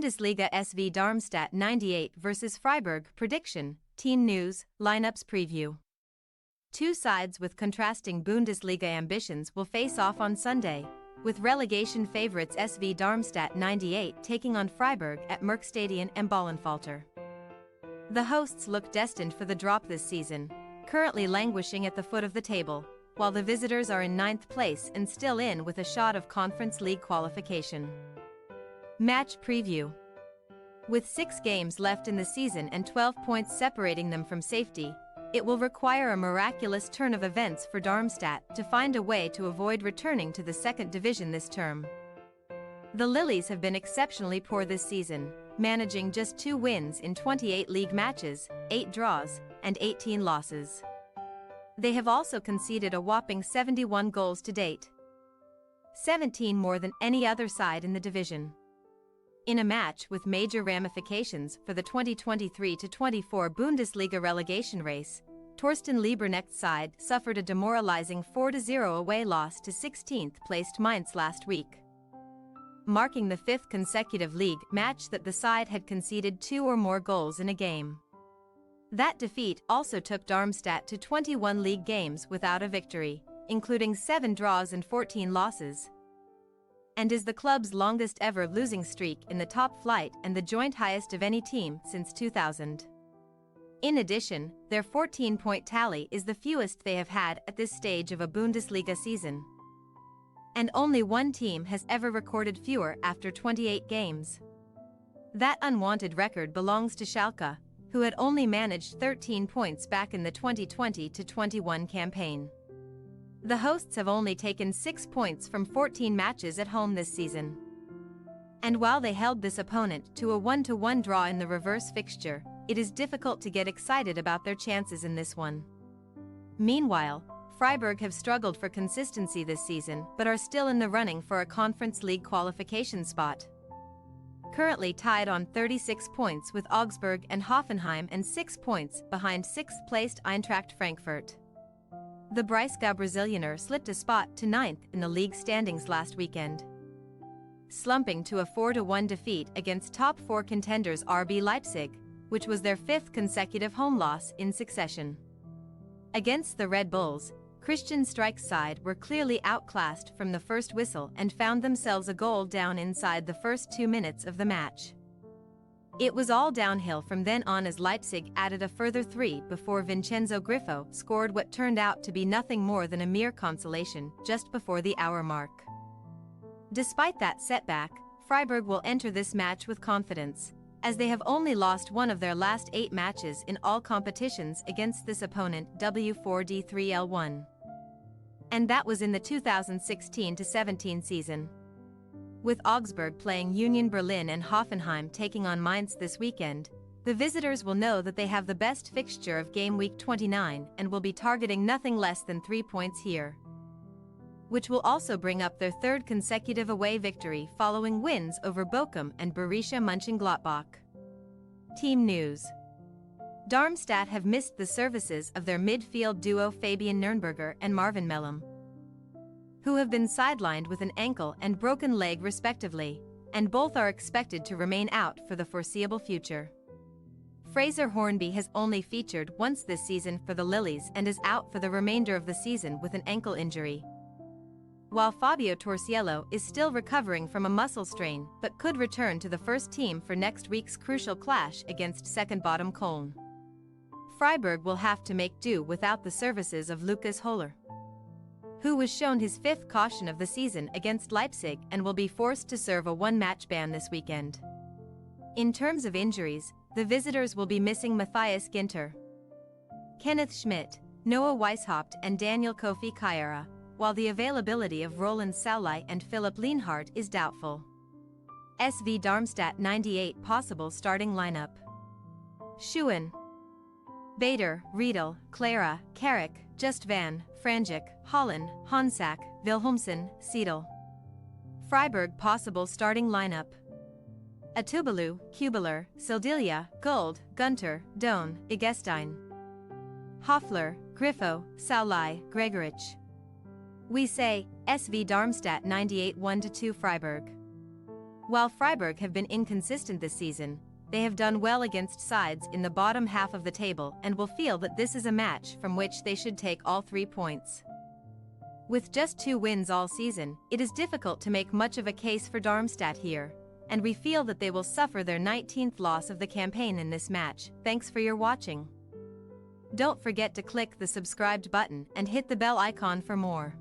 Bundesliga SV Darmstadt 98 vs Freiburg prediction, team news, lineups preview. Two sides with contrasting Bundesliga ambitions will face off on Sunday, with relegation favourites SV Darmstadt 98 taking on Freiburg at Merck-Stadion and Bollenfalltor. The hosts look destined for the drop this season, currently languishing at the foot of the table, while the visitors are in 9th place and still in with a shot of Conference League qualification. Match preview. With 6 games left in the season and 12 points separating them from safety, it will require a miraculous turn of events for Darmstadt to find a way to avoid returning to the second division this term. The Lilies have been exceptionally poor this season, managing just 2 wins in 28 league matches, 8 draws, and 18 losses. They have also conceded a whopping 71 goals to date, 17 more than any other side in the division. In a match with major ramifications for the 2023-24 Bundesliga relegation race, Torsten Lieberknecht's side suffered a demoralizing 4-0 away loss to 16th-placed Mainz last week, marking the 5th consecutive league match that the side had conceded 2 or more goals in a game. That defeat also took Darmstadt to 21 league games without a victory, including 7 draws and 14 losses, and is the club's longest ever losing streak in the top flight and the joint highest of any team since 2000. In addition, their 14-point tally is the fewest they have had at this stage of a Bundesliga season, and only one team has ever recorded fewer after 28 games. That unwanted record belongs to Schalke, who had only managed 13 points back in the 2020-21 campaign. The hosts have only taken 6 points from 14 matches at home this season. And while they held this opponent to a 1-1 draw in the reverse fixture, it is difficult to get excited about their chances in this one. Meanwhile, Freiburg have struggled for consistency this season but are still in the running for a Conference League qualification spot, currently tied on 36 points with Augsburg and Hoffenheim and 6 points behind 6th-placed Eintracht Frankfurt. The Breisgau Brazilianer slipped a spot to 9th in the league standings last weekend, slumping to a 4-1 defeat against top 4 contenders RB Leipzig, which was their 5th consecutive home loss in succession. Against the Red Bulls, Christian Streichel's side were clearly outclassed from the first whistle and found themselves a goal down inside the first 2 minutes of the match. It was all downhill from then on as Leipzig added a further 3 before Vincenzo Grifo scored what turned out to be nothing more than a mere consolation just before the hour mark. Despite that setback, Freiburg will enter this match with confidence, as they have only lost one of their last 8 matches in all competitions against this opponent W4D3L1. And that was in the 2016-17 season. With Augsburg playing Union Berlin and Hoffenheim taking on Mainz this weekend, the visitors will know that they have the best fixture of game week 29 and will be targeting nothing less than 3 points here, which will also bring up their 3rd consecutive away victory following wins over Bochum and Borussia Mönchengladbach. Team news. Darmstadt have missed the services of their midfield duo Fabian Nürnberger and Marvin Mellum, who have been sidelined with an ankle and broken leg respectively, and both are expected to remain out for the foreseeable future. Fraser Hornby has only featured once this season for the Lilies and is out for the remainder of the season with an ankle injury, while Fabio Torsiello is still recovering from a muscle strain but could return to the first team for next week's crucial clash against second-bottom Köln. Freiburg will have to make do without the services of Lukas Höhler, who was shown his 5th caution of the season against Leipzig and will be forced to serve a 1-match ban this weekend. In terms of injuries, the visitors will be missing Matthias Ginter, Kenneth Schmidt, Noah Weishaupt and Daniel Kofi Kaira, while the availability of Roland Saulay and Philipp Lienhardt is doubtful. SV Darmstadt 98 possible starting lineup: Schuhen, Bader, Riedel, Clara, Carrick, Just Van, Franjic, Holland, Honsack, Wilhelmsen, Seidel. Freiburg possible starting lineup: Atubalu, Kubeler, Sildilia, Gold, Gunter, Doan, Igestein, Hoffler, Grifo, Saulay, Gregorich. We say, SV Darmstadt 98 1-2 Freiburg. While Freiburg have been inconsistent this season, they have done well against sides in the bottom half of the table and will feel that this is a match from which they should take all 3 points. With just 2 wins all season, it is difficult to make much of a case for Darmstadt here, and we feel that they will suffer their 19th loss of the campaign in this match. Thanks for your watching. Don't forget to click the subscribed button and hit the bell icon for more.